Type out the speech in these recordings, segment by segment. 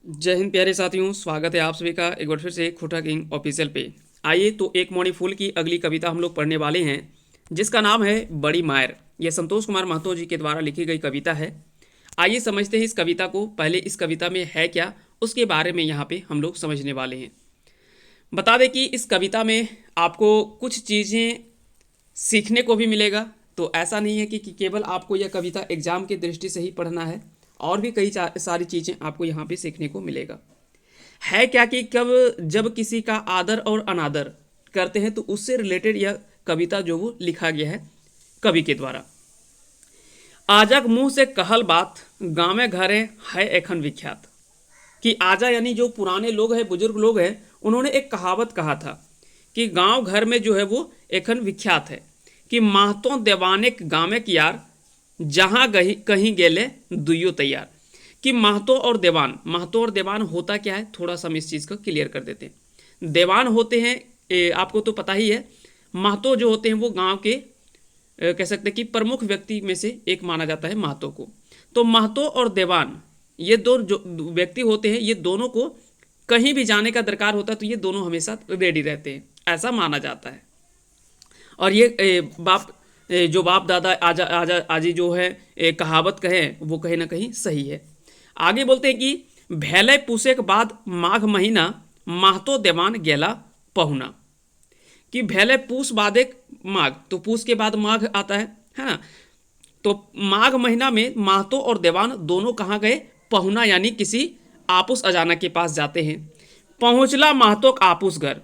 जय हिंद प्यारे साथियों, स्वागत है आप सभी का एक बार फिर से खोटा किंग ऑफिशियल पे। आइए तो एक मौनी फूल की अगली कविता हम लोग पढ़ने वाले हैं, जिसका नाम है बड़ी मायर। यह संतोष कुमार महतो जी के द्वारा लिखी गई कविता है। आइए समझते हैं इस कविता को। पहले इस कविता में है क्या, उसके बारे में यहाँ पे हम लोग समझने वाले हैं। बता दें कि इस कविता में आपको कुछ चीज़ें सीखने को भी मिलेगा। तो ऐसा नहीं है कि केवल आपको यह कविता एग्जाम की दृष्टि से ही पढ़ना है, और भी कई सारी चीज़ें आपको यहाँ पे सीखने को मिलेगा। है क्या कि कब जब किसी का आदर और अनादर करते हैं तो उससे रिलेटेड यह कविता जो वो लिखा गया है कवि के द्वारा। आजक मुंह से कहल बात गाँव में घरे है एखन विख्यात। कि आजा यानी जो पुराने लोग हैं, बुजुर्ग लोग हैं, उन्होंने एक कहावत कहा था कि गांव घर में जो है वो एखन विख्यात है कि महतो देवाने गाँव की यार जहाँ कहीं गेले दुइयो तैयार। कि महतो और देवान होता क्या है, थोड़ा सा हम इस चीज़ को क्लियर कर देते हैं। देवान होते हैं, आपको तो पता ही है। महतो जो होते हैं वो गांव के कह सकते हैं कि प्रमुख व्यक्ति में से एक माना जाता है महतो को। तो महतो और देवान ये दो जो व्यक्ति होते हैं, ये दोनों को कहीं भी जाने का दरकार होता है तो ये दोनों हमेशा रेडी रहते हैं, ऐसा माना जाता है। और ये जो बाप दादा आजा आजा आजी जो है कहावत कहें, वो कहीं ना कहीं सही है। आगे बोलते हैं कि भैले पूसे के बाद माघ महीना महतो देवान गेला पहुना। कि भैले पूस बाद एक माघ, तो पूस के बाद माघ आता है ना। तो माघ महीना में महतो और देवान दोनों कहाँ गए, पहुना यानी किसी आपुस अजाना के पास जाते हैं। पहुंचला महतोक आपुस घर,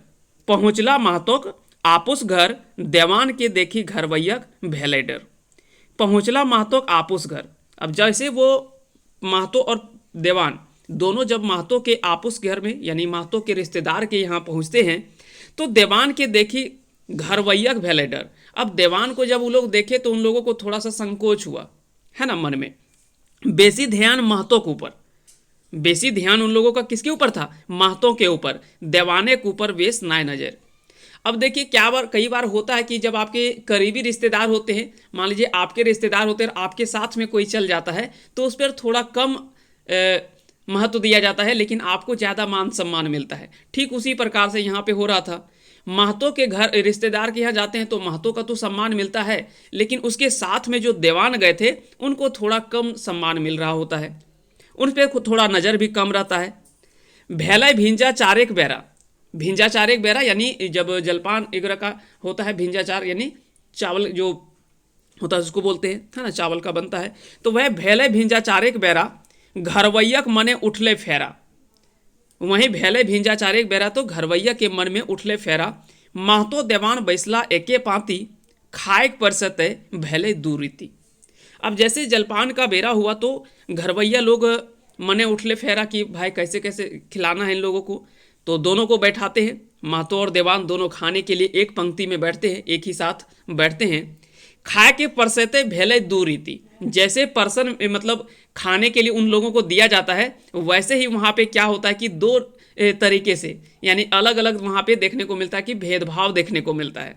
पहुंचला महतोक आपुस घर देवान के देखी घरवैया भैले डर। पहुंचला महतोक आपुस घर। अब जैसे वो महतो और देवान दोनों जब महतो के आपुस घर में यानी महतो के रिश्तेदार के यहाँ पहुँचते हैं तो देवान के देखी घरवैया भैले डर। अब देवान को जब वो लोग देखे तो उन लोगों को थोड़ा सा संकोच हुआ है ना मन में। बेसी ध्यान महतो के ऊपर, बेसी ध्यान उन लोगों का किसके ऊपर था, महतो के ऊपर। देवाने के ऊपर वेश नाय नजर। अब देखिए कई बार होता है कि जब आपके करीबी रिश्तेदार होते हैं, मान लीजिए आपके रिश्तेदार होते हैं और आपके साथ में कोई चल जाता है तो उस पर थोड़ा कम महत्व दिया जाता है, लेकिन आपको ज़्यादा मान सम्मान मिलता है। ठीक उसी प्रकार से यहाँ पे हो रहा था। महतो के घर रिश्तेदार के यहाँ जाते हैं तो महतो का तो सम्मान मिलता है, लेकिन उसके साथ में जो देवान गए थे उनको थोड़ा कम सम्मान मिल रहा होता है, उन पर थोड़ा नज़र भी कम रहता है। भैला भिंजा चारेक बेरा, भिंजा चारेक बेरा यानी जब जलपान वगैरह का होता है, भिंजा चार यानी चावल जो होता है उसको बोलते हैं, है ना, चावल का बनता है। तो वह भैले भिंजा चारेक बेरा घरवैयक मने उठले फेरा। वहीं भैले भिंजा चारेक बेरा तो घरवैया के मन में उठले फेरा। महतो देवान बैसला एके पाती खाएक परसते भैले दूरीति। अब जैसे जलपान का बेरा हुआ तो घरवैया लोग मने उठले फेरा कि भाई कैसे कैसे खिलाना है इन लोगों को। तो दोनों को बैठाते हैं, महतो और देवान दोनों खाने के लिए एक पंक्ति में बैठते हैं, एक ही साथ बैठते हैं। खाए के परसते भेले दू रीति, जैसे पर्सन मतलब खाने के लिए उन लोगों को दिया जाता है, वैसे ही वहाँ पे क्या होता है कि दो तरीके से यानी अलग अलग वहाँ पे देखने को मिलता है कि भेदभाव देखने को मिलता है।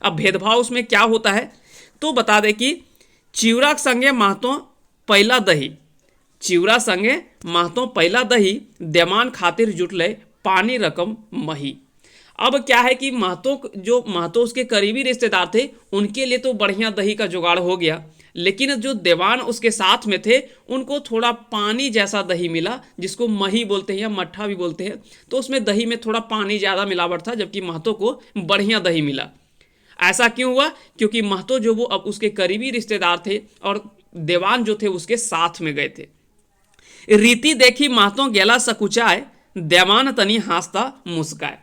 अब भेदभाव उसमें क्या होता है तो बता दें कि चिवरा संगे महतो पहला दही, चिवरा संगे महतो पहला दही देमान खातिर जुटले पानी रकम मही। अब क्या है कि महतो उसके करीबी रिश्तेदार थे, उनके लिए तो बढ़िया दही का जुगाड़ हो गया, लेकिन जो देवान उसके साथ में थे उनको थोड़ा पानी जैसा दही मिला, जिसको मही बोलते हैं या मट्ठा भी बोलते हैं। तो उसमें दही में थोड़ा पानी ज़्यादा मिलावट था, जबकि महतो को बढ़िया दही मिला। ऐसा क्यों हुआ, क्योंकि महतो जो वो अब उसके करीबी रिश्तेदार थे और देवान जो थे उसके साथ में गए थे। रीति देखी महतो गेला सकुचाए देवान तनी हंसता मुस्काए।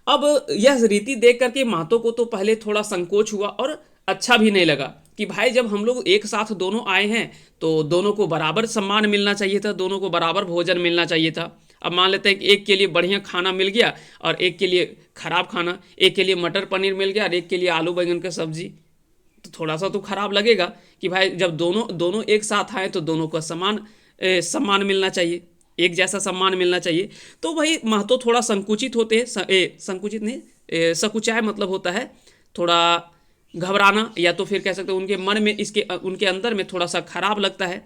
अब यह रीति देख करके महतो को तो पहले थोड़ा संकोच हुआ और अच्छा भी नहीं लगा कि भाई जब हम लोग एक साथ दोनों आए हैं तो दोनों को बराबर सम्मान मिलना चाहिए था, दोनों को बराबर भोजन मिलना चाहिए था। अब मान लेते हैं कि एक के लिए बढ़िया खाना मिल गया और एक के लिए खराब खाना, एक के लिए मटर पनीर मिल गया और एक के लिए आलू बैंगन का सब्जी, तो थोड़ा सा तो खराब लगेगा कि भाई जब दोनों दोनों एक साथ आए तो दोनों को सम्मान मिलना चाहिए, एक जैसा सम्मान मिलना चाहिए। तो वही महतो थोड़ा संकुचित होते हैं, संकुचित नहीं, सकुचाए मतलब होता है थोड़ा घबराना, या तो फिर कह सकते हैं उनके मन में उनके अंदर में थोड़ा सा खराब लगता है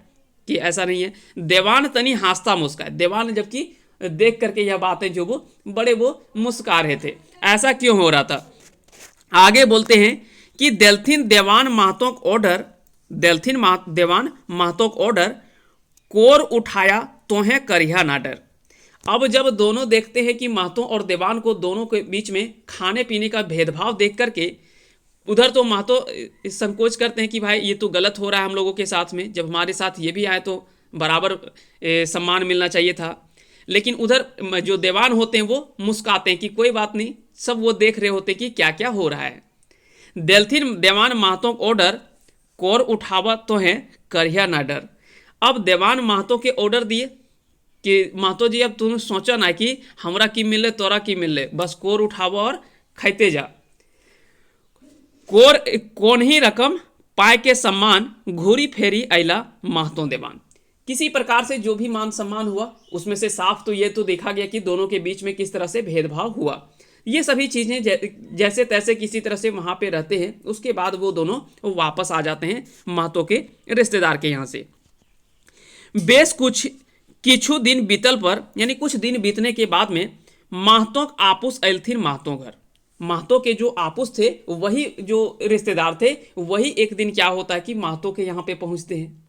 कि ऐसा नहीं है। देवान तनी हंसता मुस्काए, देवान जबकि देख करके यह बातें जो वो बड़े वो मुस्का रहे थे, ऐसा क्यों हो रहा था। आगे बोलते हैं कि देलथिन देवान महतोक ऑर्डर, देवान महतोक ऑर्डर, कोर उठाया तोहें करिया ना डर। अब जब दोनों देखते हैं कि महतो और देवान को दोनों के बीच में खाने पीने का भेदभाव देख करके, उधर तो महतो संकोच करते हैं कि भाई ये तो गलत हो रहा है हम लोगों के साथ में, जब हमारे साथ ये भी आए तो बराबर सम्मान मिलना चाहिए था। लेकिन उधर जो देवान होते हैं वो मुस्काते हैं कि कोई बात नहीं, सब वो देख रहे होते कि क्या क्या हो रहा है। देलथिन देवान महतो ऑर्डर, कोर उठावा तो है करिया ना डर। अब देवान महतो के ऑर्डर दिए कि महतो जी अब तुम सोचा ना कि हमरा की मिले तोरा की मिले, बस कोर उठावा और खाते जा। कोर कौन ही रकम पाए के सम्मान, घूरी फेरी अला महतो देवान। किसी प्रकार से जो भी मान सम्मान हुआ उसमें से साफ तो ये तो देखा गया कि दोनों के बीच में किस तरह से भेदभाव हुआ। ये सभी चीज़ें जैसे तैसे किसी तरह से वहाँ पे रहते हैं। उसके बाद वो दोनों वापस आ जाते हैं महतो के रिश्तेदार के यहाँ से। बेस किछु दिन बीतल पर, यानी कुछ दिन बीतने के बाद में महतो आपुस अयलथिन महतो घर। महतो के जो आपुस थे, वही जो रिश्तेदार थे, वही एक दिन क्या होता है कि महतो के यहाँ पे पहुँचते हैं।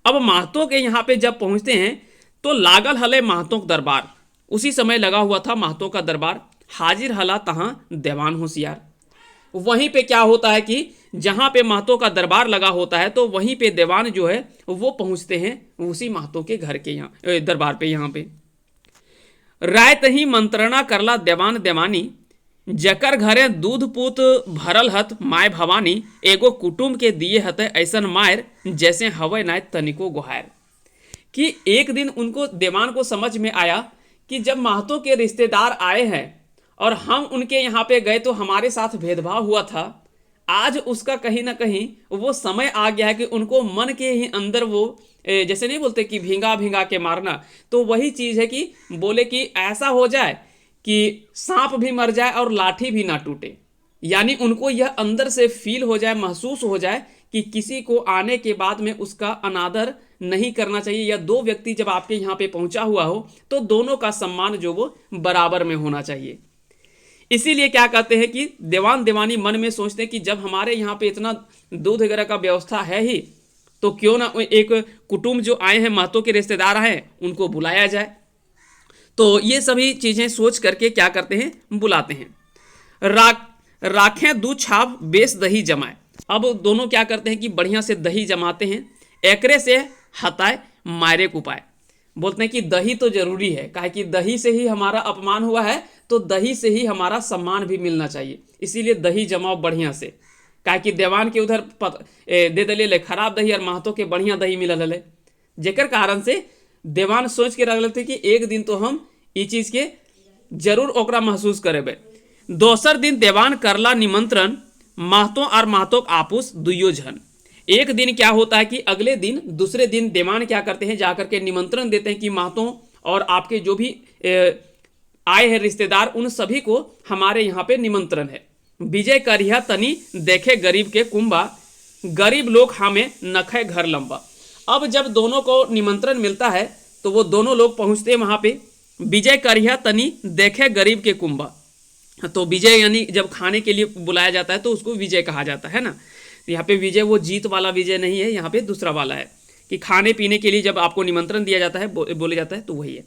अब महतो के यहाँ पे जब पहुँचते हैं तो लागल हले महतो दरबार। उसी समय लगा हुआ था महतो का दरबार। हाजिर हला तहाँ देवान होशियार। वहीं पे क्या होता है कि जहाँ पे महतो का दरबार लगा होता है तो वहीं पे देवान जो है वो पहुँचते हैं उसी महतो के घर के यहाँ दरबार पे। यहाँ पे राय तही मंत्रणा करला देवान देवानी, जकर घरे दूध पूत भरल हत माय भवानी, एगो कुटुंब के दिए हते ऐसन मायर, जैसे हवै नाय तनिको गोहायर। कि एक दिन उनको देवान को समझ में आया कि जब महतो के रिश्तेदार आए हैं और हम उनके यहाँ पे गए तो हमारे साथ भेदभाव हुआ था, आज उसका कहीं ना कहीं वो समय आ गया है कि उनको मन के ही अंदर वो जैसे नहीं बोलते कि भींगा भींगा के मारना, तो वही चीज़ है कि बोले कि ऐसा हो जाए कि सांप भी मर जाए और लाठी भी ना टूटे। यानी उनको यह अंदर से फील हो जाए, महसूस हो जाए कि किसी को आने के बाद में उसका अनादर नहीं करना चाहिए, या दो व्यक्ति जब आपके यहाँ पे पहुंचा हुआ हो तो दोनों का सम्मान जो वो बराबर में होना चाहिए। इसीलिए क्या कहते हैं कि देवान देवानी मन में सोचते हैं कि जब हमारे यहाँ पे इतना दूध वगैरह का व्यवस्था है ही, तो क्यों ना एक कुटुंब जो आए हैं, महतो के रिश्तेदार हैं, उनको बुलाया जाए। तो ये सभी चीज़ें सोच करके क्या करते हैं, बुलाते हैं। राखें दूध छाप बेस दही जमाए। अब दोनों क्या करते हैं कि बढ़िया से दही जमाते हैं। एकरे से हताए मायरे कुपाए। बोलते हैं कि दही तो जरूरी है, काहे कि दही से ही हमारा अपमान हुआ है, तो दही से ही हमारा सम्मान भी मिलना चाहिए। इसीलिए दही जमाओ बढ़िया से, काहे कि देवान के उधर दे दले खराब दही और महतो के बढ़िया दही मिलल हले, जेकर कारण से देवान सोच के रख लेते कि एक दिन तो हम ये चीज़ के जरूर ओकरा महसूस करेबे। दोसर दिन देवान करला निमंत्रण, महतो और महतो आपुस दुइयो झन। एक दिन क्या होता है कि अगले दिन, दूसरे दिन देवान क्या करते हैं, जाकर के निमंत्रण देते हैं कि महतो और आपके जो भी आए हैं रिश्तेदार, उन सभी को हमारे यहाँ पे निमंत्रण है। विजय करिया तनी देखे गरीब के कुंबा, गरीब लोग हमें नखे घर लंबा। अब जब दोनों को निमंत्रण मिलता है तो वो दोनों लोग पहुँचते हैं वहाँ पे। विजय करिया तनी देखे गरीब के कुंबा, तो विजय यानी जब खाने के लिए बुलाया जाता है तो उसको विजय कहा जाता है ना। यहाँ पे विजय वो जीत वाला विजय नहीं है, यहाँ पे दूसरा वाला है कि खाने पीने के लिए जब आपको निमंत्रण दिया जाता है, बोले जाता है, तो वही है।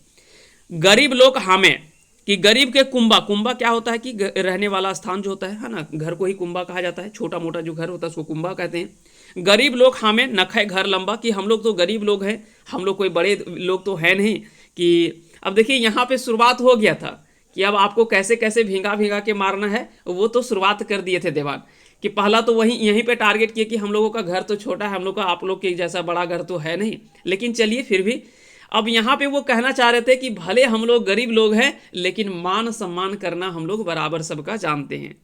गरीब लोग हमें, कि गरीब के कुंबा, कुंबा क्या होता है कि रहने वाला स्थान जो होता है ना, घर को ही कुंबा कहा जाता है। छोटा मोटा जो घर होता है उसको कुंबा कहते हैं। गरीब लोग हमें नखे घर लंबा, कि हम लोग तो गरीब लोग हैं, हम लोग कोई बड़े लोग तो है नहीं। कि अब देखिए यहाँ पे शुरुआत हो गया था कि अब आपको कैसे कैसे भींगा भींगा के मारना है, वो तो शुरुआत कर दिए थे देवान। कि पहला तो वही यहीं पे टारगेट किया कि हम लोगों का घर तो छोटा है, हम लोग का आप लोग के जैसा बड़ा घर तो है नहीं, लेकिन चलिए फिर भी। अब यहाँ पे वो कहना चाह रहे थे कि भले हम लोग गरीब लोग हैं, लेकिन मान सम्मान करना हम लोग बराबर सबका जानते हैं।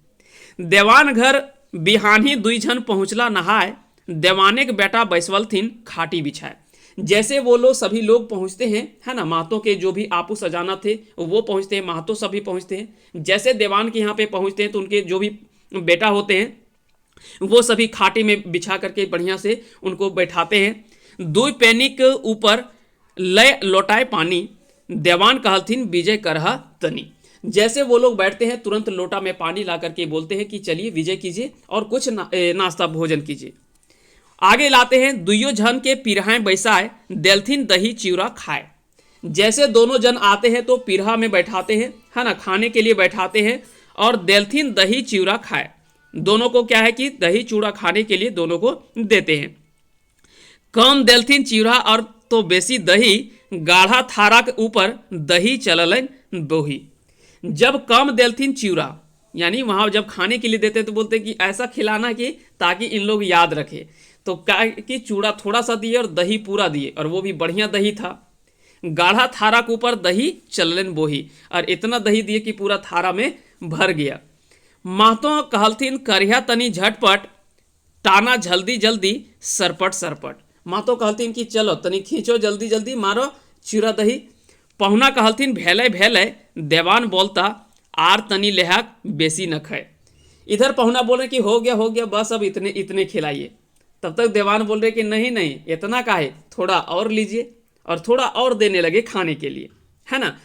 देवान घर बिहानी दुई झन पहुँचला नहाए, देवाने के बेटा बैसवल थीन खाटी बिछाए। जैसे वो लोग सभी लोग पहुँचते हैं, है ना, महतो के जो भी आपूस अजाना थे वो पहुँचते हैं, महतो सभी पहुँचते हैं। जैसे देवान के यहाँ पे पहुँचते हैं तो उनके जो भी बेटा होते हैं वो सभी खाटी में बिछा करके बढ़िया से उनको बैठाते हैं। दुई पैनिक ऊपर लय लौटाए पानी, देवान कहलथिन विजय करहा तनी। जैसे वो लोग बैठते हैं तुरंत लोटा में पानी ला करके बोलते हैं कि चलिए विजय कीजिए और कुछ नाश्ता भोजन कीजिए। आगे लाते हैं दुइयो जन के पिरहाएं बैसाए, देलथिन दही चिवड़ा खाए। जैसे दोनों जन आते हैं तो पिरहा में बैठाते हैं, है ना, खाने के लिए बैठाते हैं और देलथिन दही चिवड़ा खाए। दोनों को क्या है कि दही चूड़ा खाने के लिए दोनों को देते हैं। कम देलथिन चिवड़ा और तो बेसी दही, गाढ़ा थारा के ऊपर दही चललन बोही। जब कम देलथिन चिवड़ा, यानी वहाँ जब खाने के लिए देते तो बोलते कि ऐसा खिलाना कि ताकि इन लोग याद रखे। तो क्या कि चूड़ा थोड़ा सा दिए और दही पूरा दिए, और वो भी बढ़िया दही था। गाढ़ा थारा के ऊपर दही चललन बोही, और इतना दही दिए कि पूरा थारा में भर गया। महतो कहलथिन करिया तनी झटपट, टाना जल्दी जल्दी सरपट सरपट। महतो कहलथिन कि चलो तनी खींचो जल्दी जल्दी मारो चूड़ा दही। पहुना कहलथिन भेले भेले, देवान बोलता आर तनी लेहाक बेसी न खाए। इधर पहुना बोल रहे कि हो गया बस अब इतने इतने खिलाइए। तब तक देवान बोल रहे कि नहीं नहीं इतना काहे, थोड़ा और लीजिए, और थोड़ा और देने लगे खाने के लिए, है ना।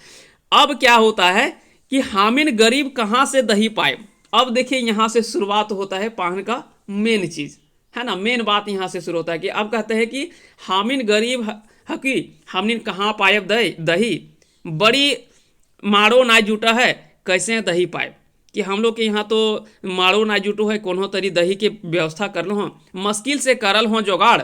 अब क्या होता है कि हामिन गरीब कहाँ से दही पाए। अब देखिए यहाँ से शुरुआत होता है पाहन का मेन चीज, है ना, मेन बात यहाँ से शुरू होता है कि अब कहते हैं कि हामिन गरीब हकी हमने कहाँ पायब दही, बड़ी मारो ना जुटा है कैसे दही पाए। कि हम लोग के यहाँ तो मारो ना जुटो है, कोनो तरी दही के व्यवस्था कर लो हों, मुश्किल से करल हों जोगाड़,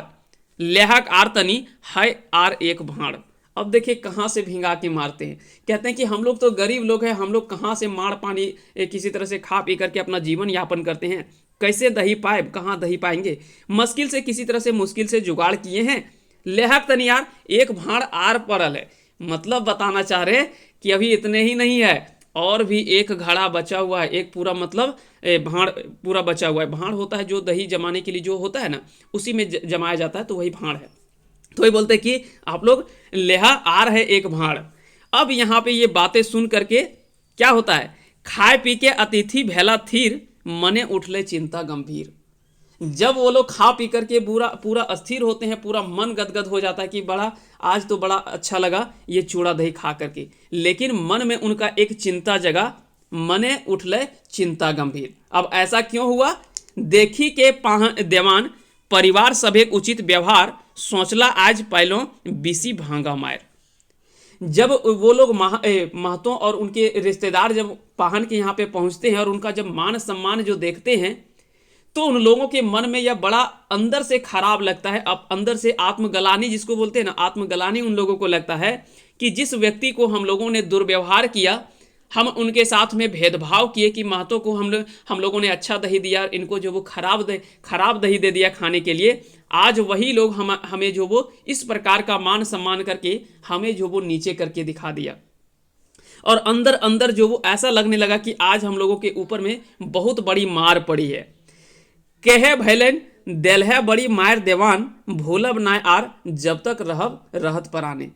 लेहक आर तनी है आर एक भाड़। अब देखिए कहाँ से भिंगा के मारते हैं। कहते हैं कि हम लोग तो गरीब लोग हैं, हम लोग कहाँ से मार पानी किसी तरह से खा पी करके अपना जीवन यापन करते हैं, कैसे दही पाए, कहाँ दही पाएंगे। मुश्किल से किसी तरह से मुश्किल से जुगाड़ किए हैं, लेहक तनी यार एक भाड़ आर पड़ल है। मतलब बताना चाह रहे हैं कि अभी इतने ही नहीं है, और भी एक घड़ा बचा हुआ है, एक पूरा मतलब भाड़ पूरा बचा हुआ है। भाड़ होता है जो दही जमाने के लिए जो होता है ना, उसी में जमाया जाता है, तो वही भाड़ है। तो ये बोलते हैं कि आप लोग लेहा आर है एक भाड़। अब यहाँ पे ये बातें सुन करके क्या होता है, खाए पी के अतिथि भेला थीर, मने उठले चिंता गंभीर। जब वो लोग खा पी करके पूरा अस्थिर होते हैं, पूरा मन गदगद हो जाता है कि बड़ा आज तो बड़ा अच्छा लगा ये चूड़ा दही खा करके, लेकिन मन में उनका एक चिंता जगा, मने उठले चिंता गंभीर। अब ऐसा क्यों हुआ, देखी के देवान परिवार सभे उचित व्यवहार, सोचला आज पहलों बीसी भांगा मायर। जब वो लोग महतों और उनके रिश्तेदार जब पाहन के यहाँ पे पहुँचते हैं और उनका जब मान सम्मान जो देखते हैं, तो उन लोगों के मन में यह बड़ा अंदर से खराब लगता है। अब अंदर से आत्मगलानी जिसको बोलते हैं ना, आत्मगलानी उन लोगों को लगता है कि जिस व्यक्ति को हम लोगों ने दुर्व्यवहार किया, हम उनके साथ में भेदभाव किए कि महतों को हम लोगों ने अच्छा दही दिया, इनको जो वो खराब दही दे दिया खाने के लिए, आज वही लोग हमें जो वो इस प्रकार का मान सम्मान करके हमें जो वो नीचे करके दिखा दिया। और अंदर अंदर जो वो ऐसा लगने लगा कि आज हम लोगों के ऊपर में बहुत बड़ी मार पड़ी है। कहे भैलन देलह बड़ी मायर देवान, भूलब ना आर जब तक रहत पराने।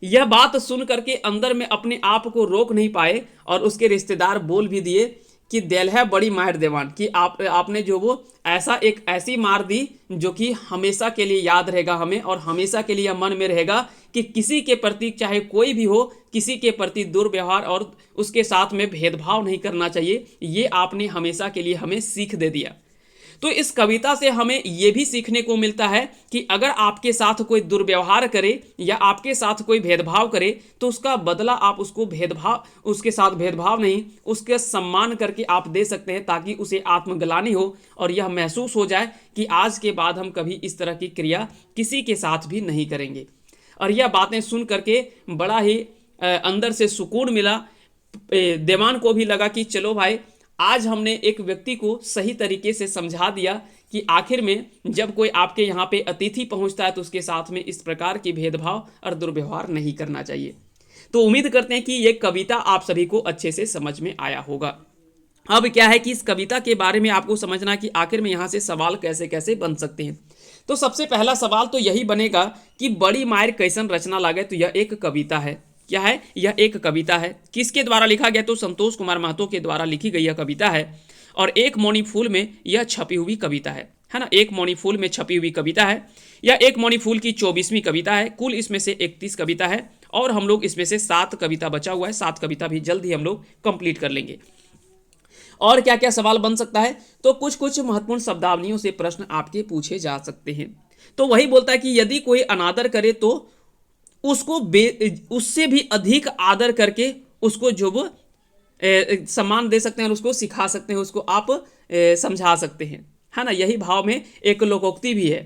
यह बात सुन करके अंदर में अपने आप को रोक नहीं पाए और उसके रिश्तेदार बोल भी दिए कि देलह बड़ी मायर देवान, कि आपने जो वो ऐसी मार दी जो कि हमेशा के लिए याद रहेगा हमें, और हमेशा के लिए मन में रहेगा कि किसी के प्रति चाहे कोई भी हो, किसी के प्रति दुर्व्यवहार और उसके साथ में भेदभाव नहीं करना चाहिए। ये आपने हमेशा के लिए हमें सीख दे दिया। तो इस कविता से हमें यह भी सीखने को मिलता है कि अगर आपके साथ कोई दुर्व्यवहार करे या आपके साथ कोई भेदभाव करे, तो उसका बदला आप उसके साथ भेदभाव नहीं, उसके सम्मान करके आप दे सकते हैं, ताकि उसे आत्मग्लानि हो और यह महसूस हो जाए कि आज के बाद हम कभी इस तरह की क्रिया किसी के साथ भी नहीं करेंगे। और यह बातें सुन करके बड़ा ही अंदर से सुकून मिला। देवान को भी लगा कि चलो भाई, आज हमने एक व्यक्ति को सही तरीके से समझा दिया कि आखिर में जब कोई आपके यहाँ पे अतिथि पहुँचता है तो उसके साथ में इस प्रकार की भेदभाव और दुर्व्यवहार नहीं करना चाहिए। तो उम्मीद करते हैं कि ये कविता आप सभी को अच्छे से समझ में आया होगा। अब क्या है कि इस कविता के बारे में आपको समझना कि आखिर में यहाँ से सवाल कैसे कैसे बन सकते हैं। तो सबसे पहला सवाल तो यही बनेगा कि बड़ी मायर कैसन रचना लागे। तो यह एक कविता है। क्या है? यह एक कविता है। किसके द्वारा लिखा गया? तो संतोष कुमार महतो के द्वारा लिखी गई यह कविता है और एक मौनी फूल में यह छपी हुई कविता है। है ना। एक मौनी फूल में छपी हुई कविता है, या एक मौनी फूल की 24वीं कविता है। कुल इसमें से 31 कविता है और हम लोग इसमें से 7 कविता बचा हुआ है। 7 कविता भी जल्द ही हम लोग कंप्लीट कर लेंगे। और क्या क्या सवाल बन सकता है, तो कुछ कुछ महत्वपूर्ण शब्दावलियों से प्रश्न आपके पूछे जा सकते हैं। तो वही बोलता है कि यदि कोई अनादर करे तो उसको उससे भी अधिक आदर करके उसको जो वो सम्मान दे सकते हैं और उसको सिखा सकते हैं, उसको आप समझा सकते हैं, है ना। यही भाव में एक लोकोक्ति भी है,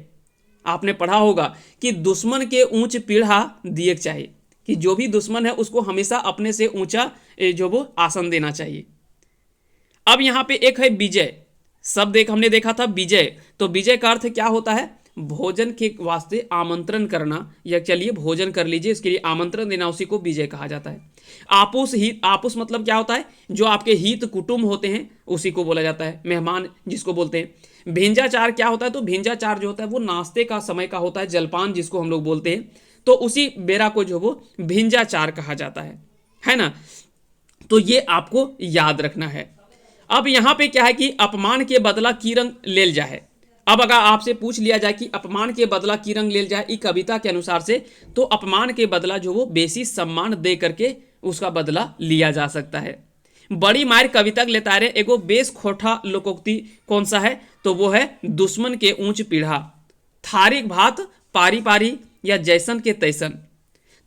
आपने पढ़ा होगा कि दुश्मन के ऊंच पीढ़ा दिए चाहिए, कि जो भी दुश्मन है उसको हमेशा अपने से ऊंचा जो वो आसन देना चाहिए। अब यहां पे एक है विजय शब्द, एक हमने देखा था विजय। तो विजय का अर्थ क्या होता है, भोजन के वास्ते आमंत्रण करना, या चलिए भोजन कर लीजिए, इसके लिए आमंत्रण देना, उसी को विजय कहा जाता है। आपुस हित, आपुस मतलब क्या होता है, जो आपके हित कुटुंब होते हैं उसी को बोला जाता है, मेहमान जिसको बोलते हैं। भेंजाचार क्या होता है, तो भेंजाचार जो होता है वो नाश्ते का समय का होता है, जलपान जिसको हम लोग बोलते हैं, तो उसी बेरा को जो वो भेंजाचार कहा जाता है ना। तो ये आपको याद रखना है। अब यहां पे क्या है कि अपमान के बदला की रंग लेल जाए। अब अगर आपसे पूछ लिया जाए कि अपमान के बदला की रंग लेल जाए, इस कविता के अनुसार से, तो अपमान के बदला जो वो बेसी सम्मान दे करके उसका बदला लिया जा सकता है। बड़ी मार कविता लेता रे एगो बेस खोटा लोकोक्ति कौन सा है, तो वो है दुश्मन के ऊंच पीढ़ा, थारिक भात पारी पारी, या जैसन के तैसन।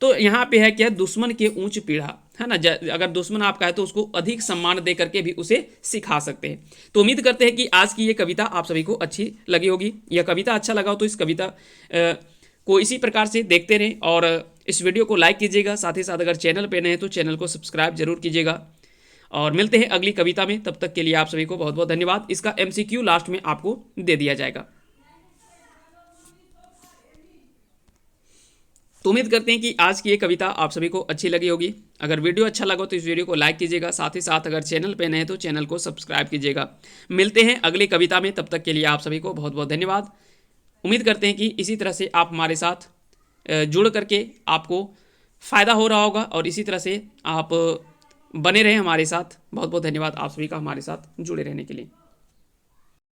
तो यहाँ पे है क्या, दुश्मन के ऊंच पीढ़ा, है ना। अगर दुश्मन आपका है तो उसको अधिक सम्मान दे करके भी उसे सिखा सकते हैं। तो उम्मीद करते हैं कि आज की ये कविता आप सभी को अच्छी लगी होगी। यह कविता अच्छा लगा हो तो इस कविता को इसी प्रकार से देखते रहें और इस वीडियो को लाइक कीजिएगा। साथ ही साथ अगर चैनल पे नए हैं तो चैनल को सब्सक्राइब जरूर कीजिएगा। और मिलते हैं अगली कविता में, तब तक के लिए आप सभी को बहुत बहुत धन्यवाद। इसका MCQ लास्ट में आपको दे दिया जाएगा। तो उम्मीद करते हैं कि आज की ये कविता आप सभी को अच्छी लगी होगी। अगर वीडियो अच्छा लगा तो इस वीडियो को लाइक कीजिएगा। साथ ही साथ अगर चैनल पे नए हैं तो चैनल को सब्सक्राइब कीजिएगा। मिलते हैं अगली कविता में, तब तक के लिए आप सभी को बहुत बहुत धन्यवाद। उम्मीद करते हैं कि इसी तरह से आप हमारे साथ जुड़ करके आपको फ़ायदा हो रहा होगा और इसी तरह से आप बने रहें हमारे साथ। बहुत बहुत धन्यवाद आप सभी का हमारे साथ जुड़े रहने के लिए।